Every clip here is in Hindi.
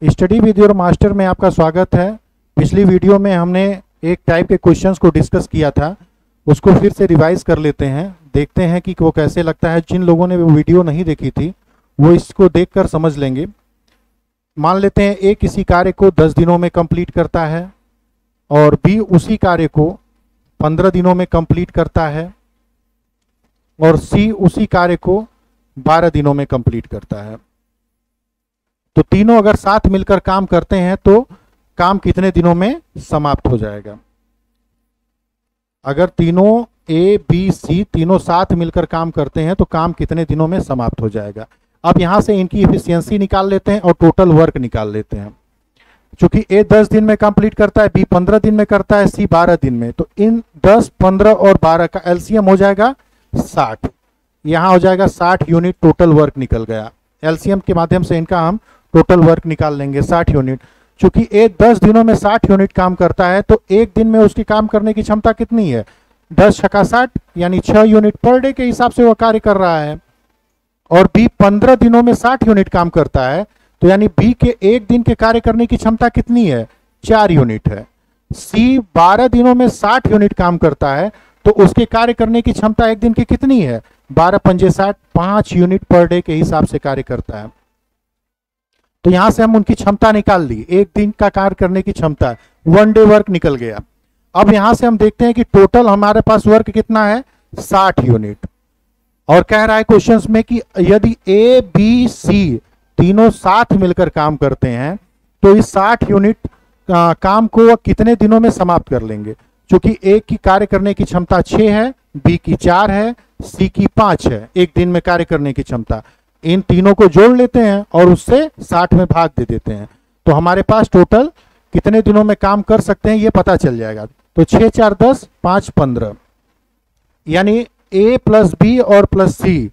स्टडी विद योर मास्टर में आपका स्वागत है। पिछली वीडियो में हमने एक टाइप के क्वेश्चंस को डिस्कस किया था, उसको फिर से रिवाइज कर लेते हैं, देखते हैं कि वो कैसे लगता है। जिन लोगों ने वो वीडियो नहीं देखी थी वो इसको देखकर समझ लेंगे। मान लेते हैं ए किसी कार्य को 10 दिनों में कंप्लीट करता है और बी उसी कार्य को 15 दिनों में कंप्लीट करता है और सी उसी कार्य को 12 दिनों में कंप्लीट करता है। तो तीनों अगर साथ मिलकर काम करते हैं तो काम कितने दिनों में समाप्त हो जाएगा? अगर तीनों ए बी सी तीनों साथ मिलकर काम करते हैं तो काम कितने दिनों में समाप्त हो जाएगा? अब यहां से इनकी एफिशिएंसी निकाल लेते हैं और टोटल वर्क निकाल लेते हैं। चूंकि ए 10 दिन में कंप्लीट करता है, बी 15 दिन में करता है, सी 12 दिन में, तो इन 10, 15 और 12 का एलसीएम हो जाएगा 60। यहां हो जाएगा 60 यूनिट टोटल वर्क निकल गया। एलसीएम के माध्यम से इनका हम टोटल वर्क निकाल लेंगे 60 यूनिट। चूंकि ए 10 दिनों में 60 यूनिट काम करता है तो एक दिन में उसकी काम करने की क्षमता कितनी है? 10 छक्का 60 यानी 6 यूनिट पर डे के हिसाब से वह कार्य कर रहा है। और बी 15 दिनों में 60 यूनिट काम करता है तो यानी बी के एक दिन के कार्य करने की क्षमता कितनी है? 4 यूनिट है। सी 12 दिनों में 60 यूनिट काम करता है तो उसके कार्य करने की क्षमता एक दिन की कितनी है? 12 पंजे 60, 5 यूनिट पर डे के हिसाब से कार्य करता है। तो यहां से हम उनकी क्षमता निकाल ली, एक दिन का कार्य करने की क्षमता, 1 डे वर्क निकल गया। अब यहां से हम देखते हैं कि टोटल हमारे पास वर्क कितना है? 60 यूनिट। और कह रहा है क्वेश्चंस में कि यदि ए बी सी तीनों साथ मिलकर काम करते हैं तो इस 60 यूनिट काम को वह कितने दिनों में समाप्त कर लेंगे? क्योंकि ए की कार्य करने की क्षमता 6 है, बी की 4 है, सी की 5 है एक दिन में कार्य करने की क्षमता। इन तीनों को जोड़ लेते हैं और उससे 60 में भाग दे देते हैं तो हमारे पास टोटल कितने दिनों में काम कर सकते हैं ये पता चल जाएगा। तो 6 4 10, 5 15, यानी ए प्लस बी और plus C,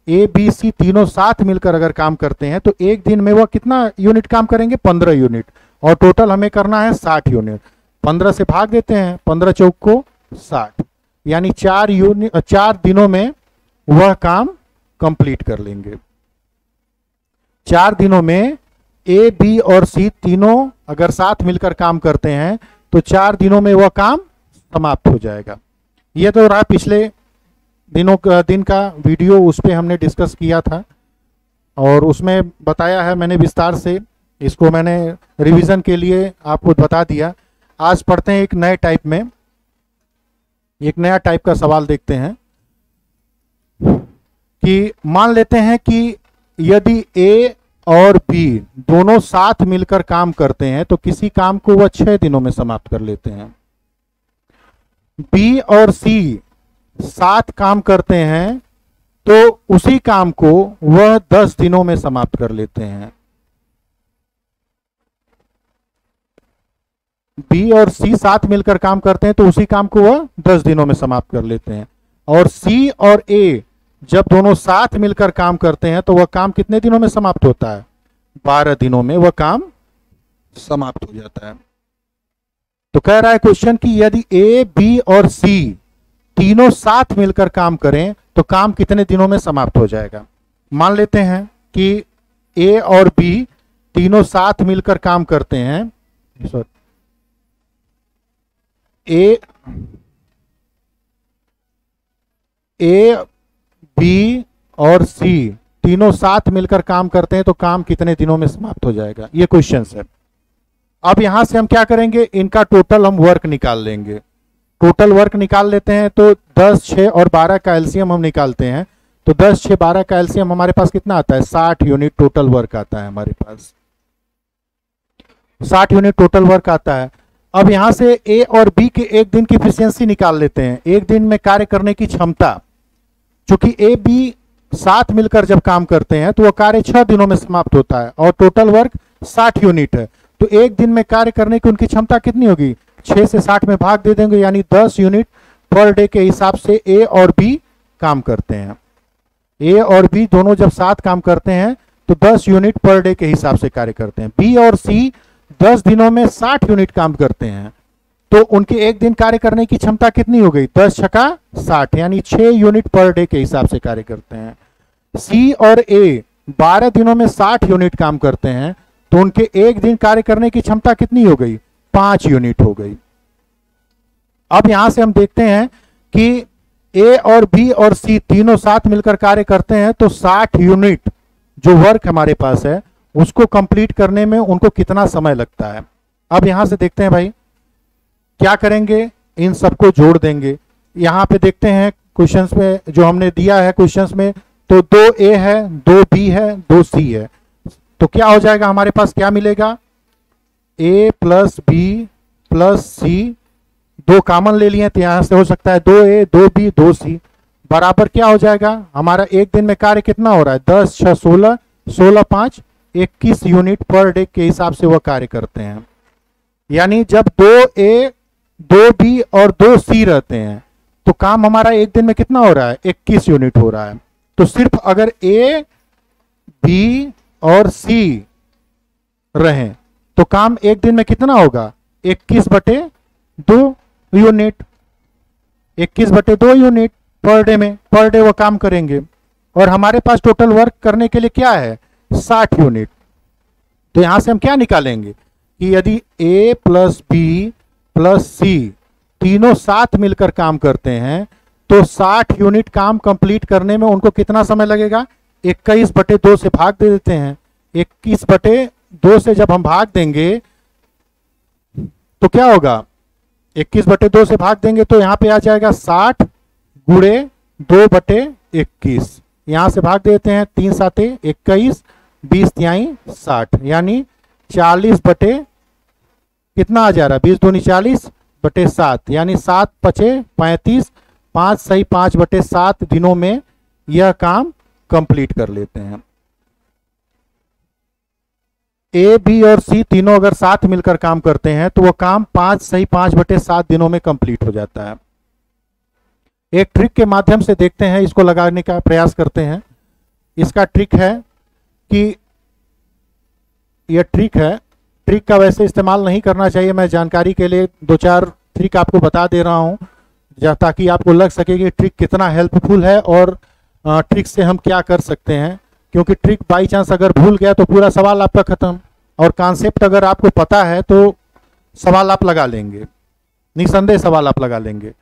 A B C तीनों साथ मिलकर अगर काम करते हैं तो एक दिन में वह कितना यूनिट काम करेंगे? 15 यूनिट। और टोटल हमें करना है 60 यूनिट। 15 से भाग देते हैं, 15 चौक को 60, यानी 4 दिनों में वह काम कंप्लीट कर लेंगे। 4 दिनों में ए बी और सी तीनों अगर साथ मिलकर काम करते हैं तो 4 दिनों में वह काम समाप्त हो जाएगा। यह तो रहा पिछले दिन का वीडियो, उस पर हमने डिस्कस किया था और उसमें बताया है मैंने विस्तार से। इसको मैंने रिवीजन के लिए आपको बता दिया। आज पढ़ते हैं एक नए टाइप में, एक नया टाइप का सवाल देखते हैं कि मान लेते हैं कि यदि ए और बी दोनों साथ मिलकर काम करते हैं तो किसी काम को वह 6 दिनों में समाप्त कर लेते हैं। बी और सी साथ काम करते हैं तो उसी काम को वह 10 दिनों में समाप्त कर लेते हैं। बी और सी साथ मिलकर काम करते हैं तो उसी काम को वह 10 दिनों में समाप्त कर लेते हैं। और सी और ए जब दोनों साथ मिलकर काम करते हैं तो वह काम कितने दिनों में समाप्त होता है? 12 दिनों में वह काम समाप्त हो जाता है। तो कह रहा है क्वेश्चन कि यदि ए बी और सी तीनों साथ मिलकर काम करें तो काम कितने दिनों में समाप्त हो जाएगा? मान लेते हैं कि ए और बी तीनों साथ मिलकर काम करते हैं। ए बी और सी तीनों साथ मिलकर काम करते हैं तो काम कितने दिनों में समाप्त हो जाएगा? ये क्वेश्चन है। अब यहां से हम क्या करेंगे? इनका टोटल हम वर्क निकाल लेंगे। टोटल वर्क निकाल लेते हैं तो 10, 6 और 12 का एलसीएम हम निकालते हैं तो 10, 6, 12 का एलसीएम हमारे पास कितना आता है? 60 यूनिट टोटल वर्क आता है हमारे पास। 60 यूनिट टोटल वर्क आता है। अब यहां से ए और बी के एक दिन की एफिशिएंसी निकाल लेते हैं, एक दिन में कार्य करने की क्षमता। चूंकि ए बी साथ मिलकर जब काम करते हैं तो वह कार्य 6 दिनों में समाप्त होता है और टोटल वर्क 60 यूनिट है तो एक दिन में कार्य करने की उनकी क्षमता कितनी होगी? 6 से 60 में भाग दे देंगे यानी 10 यूनिट पर डे के हिसाब से ए और बी काम करते हैं। ए और बी दोनों जब साथ काम करते हैं तो 10 यूनिट पर डे के हिसाब से कार्य करते हैं। बी और सी 10 दिनों में 60 यूनिट काम करते हैं तो उनके एक दिन कार्य करने की क्षमता कितनी हो गई? 10 छक्का 60 यानी 6 यूनिट पर डे के हिसाब से कार्य करते हैं। सी और ए 12 दिनों में 60 यूनिट काम करते हैं तो उनके एक दिन कार्य करने की क्षमता कितनी हो गई? 5 यूनिट हो गई। अब यहां से हम देखते हैं कि ए और बी और सी तीनों साथ मिलकर कार्य करते हैं, तो 60 यूनिट जो वर्क हमारे पास है उसको कंप्लीट करने में उनको कितना समय लगता है। अब यहां से देखते हैं भाई क्या करेंगे, इन सबको जोड़ देंगे। यहां पे देखते हैं क्वेश्चंस में जो हमने दिया है क्वेश्चंस में, तो 2A है, 2B है, 2C है, तो क्या हो जाएगा हमारे पास, क्या मिलेगा? A प्लस बी प्लस सी, दो कॉमन ले लिए तो यहां से हो सकता है 2A 2B 2C बराबर क्या हो जाएगा हमारा, एक दिन में कार्य कितना हो रहा है? 10 6 16, 16 5 21 यूनिट पर डे के हिसाब से वह कार्य करते हैं। यानी जब 2A 2B और 2C रहते हैं तो काम हमारा एक दिन में कितना हो रहा है? 21 यूनिट हो रहा है। तो सिर्फ अगर A B और C रहें तो काम एक दिन में कितना होगा? 21/2 यूनिट, 21/2 यूनिट पर डे में, पर डे वो काम करेंगे। और हमारे पास टोटल वर्क करने के लिए क्या है? 60 यूनिट। तो यहां से हम क्या निकालेंगे कि यदि A प्लस बी प्लस सी तीनों साथ मिलकर काम करते हैं तो 60 यूनिट काम कंप्लीट करने में उनको कितना समय लगेगा? 21/2 से भाग दे देते हैं। 21/2 से जब हम भाग देंगे तो क्या होगा? 21/2 से भाग देंगे तो यहां पे आ जाएगा 60 गुणे 2/21। यहां से भाग देते हैं, 3 7 21, 20 तिहाई 60, यानी 40 बटे कितना आ जा रहा है? 20 दूनी 40/7, यानी 7 5 35, 5 सही 5/7 दिनों में यह काम कंप्लीट कर लेते हैं। ए बी और सी तीनों अगर साथ मिलकर काम करते हैं तो वो काम 5 सही 5/7 दिनों में कंप्लीट हो जाता है। एक ट्रिक के माध्यम से देखते हैं, इसको लगाने का प्रयास करते हैं। इसका ट्रिक है कि यह ट्रिक है, ट्रिक का वैसे इस्तेमाल नहीं करना चाहिए, मैं जानकारी के लिए 2-4 ट्रिक आपको बता दे रहा हूं ताकि आपको लग सके कि ट्रिक कितना हेल्पफुल है और ट्रिक से हम क्या कर सकते हैं। क्योंकि ट्रिक बाई चांस अगर भूल गया तो पूरा सवाल आपका खत्म, और कॉन्सेप्ट अगर आपको पता है तो सवाल आप लगा लेंगे, निसंदेह सवाल आप लगा लेंगे।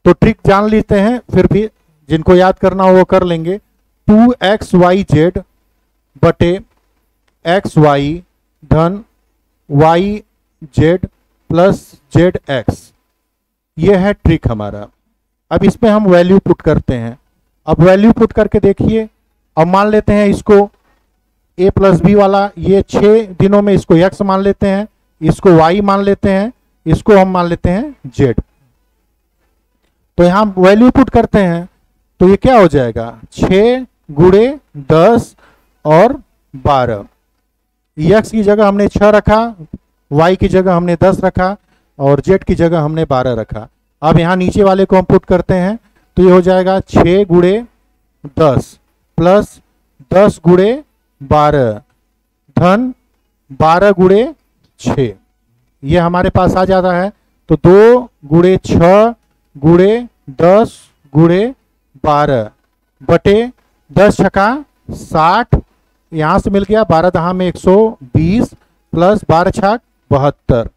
तो ट्रिक जान लेते हैं, फिर भी जिनको याद करना हो वो कर लेंगे। 2xyz बटे xy धन yz प्लस zx, ये है ट्रिक हमारा। अब इसमें हम वैल्यू पुट करते हैं। अब वैल्यू पुट करके देखिए, अब मान लेते हैं इसको a प्लस बी वाला, ये 6 दिनों में इसको x मान लेते हैं, इसको y मान लेते हैं, इसको हम मान लेते हैं z। तो यहां वैल्यू पुट करते हैं तो ये क्या हो जाएगा? 6 गुणे 10 और 12। x की जगह हमने 6 रखा, y की जगह हमने 10 रखा और z की जगह हमने 12 रखा। अब यहां नीचे वाले को हम पुट करते हैं तो ये हो जाएगा 6 गुणे 10 प्लस 10 गुणे 12 धन 12 गुणे 6, ये हमारे पास आ जाता है। तो 2 गुणे 6 गुणे 10 गुणे 12 बटे 10 छका 60, यहां से मिल गया 12 दहा में 120 प्लस 12 छक 72,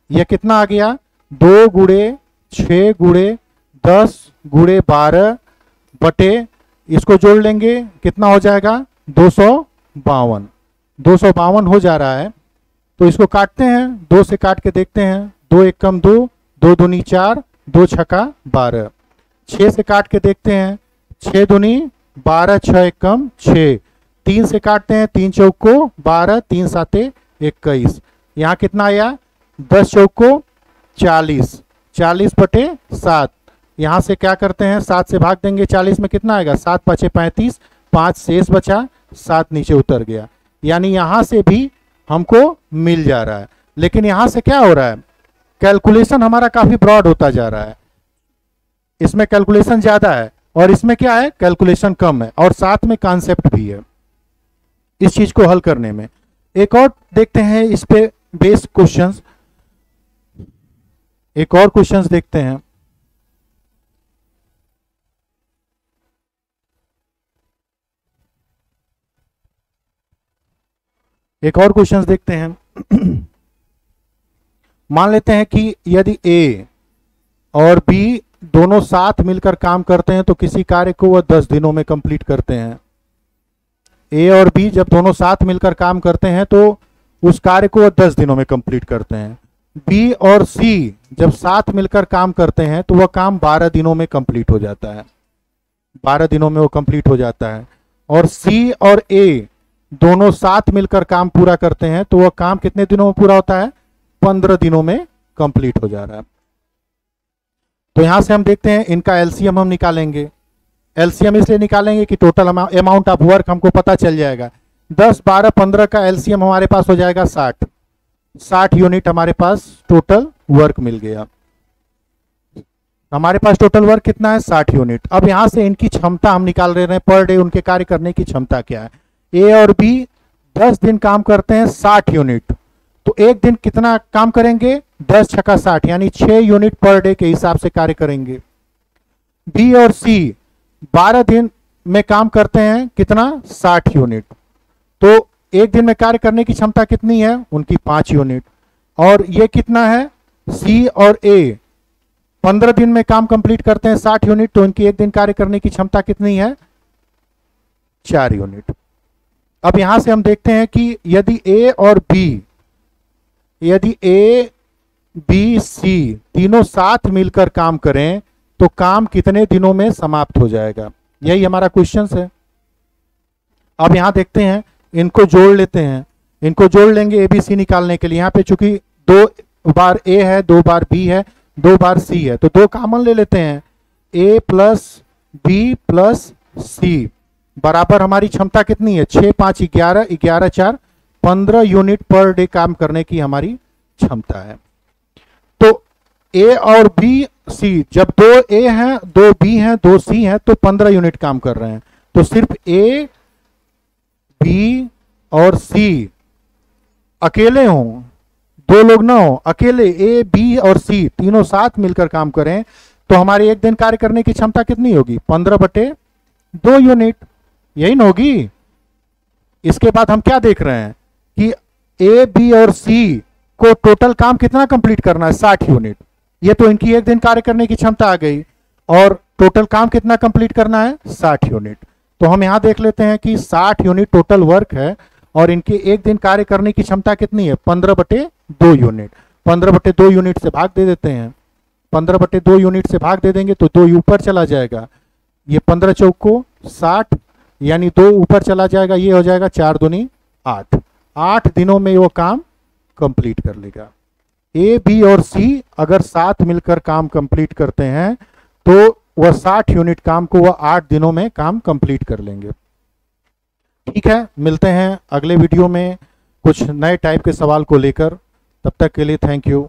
यह कितना आ गया? 2 गुणे 6 गुणे 10 गुणे 12 बटे, इसको जोड़ लेंगे कितना हो जाएगा? 252। 252 हो जा रहा है। तो इसको काटते हैं, 2 से काट के देखते हैं, 2 1 कम 2, 2 दूनी 4, 2 छका 12। 6 से काट के देखते हैं, 6 दूनी 12, 6 1 कम 6। 3 से काटते हैं, 3 चौक को 12, 3 साते 21, यहाँ कितना आया? 10 चौक को 40, 40/7। यहाँ से क्या करते हैं, 7 से भाग देंगे, 40 में कितना आएगा? 7 5 35, 5 शेष बचा, 7 नीचे उतर गया। यानी यहां से भी हमको मिल जा रहा है। लेकिन यहां से क्या हो रहा है? कैलकुलेशन हमारा काफी ब्रॉड होता जा रहा है। इसमें कैलकुलेशन ज्यादा है और इसमें क्या है? कैलकुलेशन कम है, और साथ में कॉन्सेप्ट भी है इस चीज को हल करने में। एक और देखते हैं इस पे बेस्ड क्वेश्चंस, एक और क्वेश्चंस देखते हैं। एक और क्वेश्चन देखते हैं। मान लेते हैं कि यदि ए और बी दोनों साथ मिलकर काम करते हैं तो किसी कार्य को वह 10 दिनों में कंप्लीट करते हैं। ए और बी जब दोनों साथ मिलकर काम करते हैं तो उस कार्य को वह 10 दिनों में कंप्लीट करते हैं। बी और सी जब साथ मिलकर काम करते हैं तो वह काम 12 दिनों में कंप्लीट हो जाता है। 12 दिनों में वो कंप्लीट हो जाता है। और सी और ए दोनों साथ मिलकर काम पूरा करते हैं तो वह काम कितने दिनों में पूरा होता है? 15 दिनों में कंप्लीट हो जा रहा है। तो यहां से हम देखते हैं इनका एलसीएम हम निकालेंगे। एलसीएम इसलिए निकालेंगे कि टोटल अमाउंट ऑफ वर्क हमको पता चल जाएगा। 10, 12, 15 का एलसीएम हमारे पास हो जाएगा 60। 60 यूनिट हमारे पास टोटल वर्क मिल गया। हमारे पास टोटल वर्क कितना है? 60 यूनिट। अब यहां से इनकी क्षमता हम निकाल रहे हैं, पर डे उनके कार्य करने की क्षमता क्या है। ए और बी 10 दिन काम करते हैं 60 यूनिट, तो एक दिन कितना काम करेंगे? 10 छक्का 60 यानी 6 यूनिट पर डे के हिसाब से कार्य करेंगे। बी और सी 12 दिन में काम करते हैं कितना? 60 यूनिट, तो एक दिन में कार्य करने की क्षमता कितनी है? उनकी 5 यूनिट। और ये कितना है? सी और ए 15 दिन में काम कंप्लीट करते हैं 60 यूनिट, तो इनकी एक दिन कार्य करने की क्षमता कितनी है? 4 यूनिट। अब यहां से हम देखते हैं कि यदि ए और बी, यदि ए बी सी तीनों साथ मिलकर काम करें तो काम कितने दिनों में समाप्त हो जाएगा? यही हमारा क्वेश्चन है। अब यहां देखते हैं, इनको जोड़ लेते हैं। इनको जोड़ लेंगे एबीसी निकालने के लिए। यहां पे चूंकि 2 बार ए है, 2 बार बी है, 2 बार सी है, तो 2 कॉमन ले लेते हैं। ए प्लस बी प्लस सी बराबर हमारी क्षमता कितनी है? 6, 5, 11, 11, 4, 15 यूनिट पर डे काम करने की हमारी क्षमता है। तो ए और बी सी जब 2 ए हैं, 2 बी हैं, 2 सी हैं, तो 15 यूनिट काम कर रहे हैं। तो सिर्फ ए बी और सी अकेले हों, 2 लोग ना हो, अकेले ए बी और सी तीनों साथ मिलकर काम करें तो हमारी एक दिन कार्य करने की क्षमता कितनी होगी? 15/2 यूनिट, यही ना होगी। इसके बाद हम क्या देख रहे हैं कि ए बी और सी को टोटल काम कितना कंप्लीट करना है? 60 यूनिट। ये तो इनकी एक दिन कार्य करने की क्षमता आ गई। और टोटल काम कितना कंप्लीट करना है? 60 यूनिट। तो हम यहां देख लेते हैं कि 60 यूनिट टोटल वर्क है और इनके एक दिन कार्य करने की क्षमता कितनी है? 15/2 यूनिट। 15/2 यूनिट से भाग दे देते हैं। 15/2 यूनिट से भाग दे देंगे तो 2 ऊपर चला जाएगा। ये 15 चौक को 60 यानी 2 ऊपर चला जाएगा। ये हो जाएगा 4 दूनी 8। 8 दिनों में वो काम कंप्लीट कर लेगा। ए बी और सी अगर साथ मिलकर काम कंप्लीट करते हैं तो वह 60 यूनिट काम को वह 8 दिनों में काम कंप्लीट कर लेंगे। ठीक है, मिलते हैं अगले वीडियो में कुछ नए टाइप के सवाल को लेकर। तब तक के लिए थैंक यू।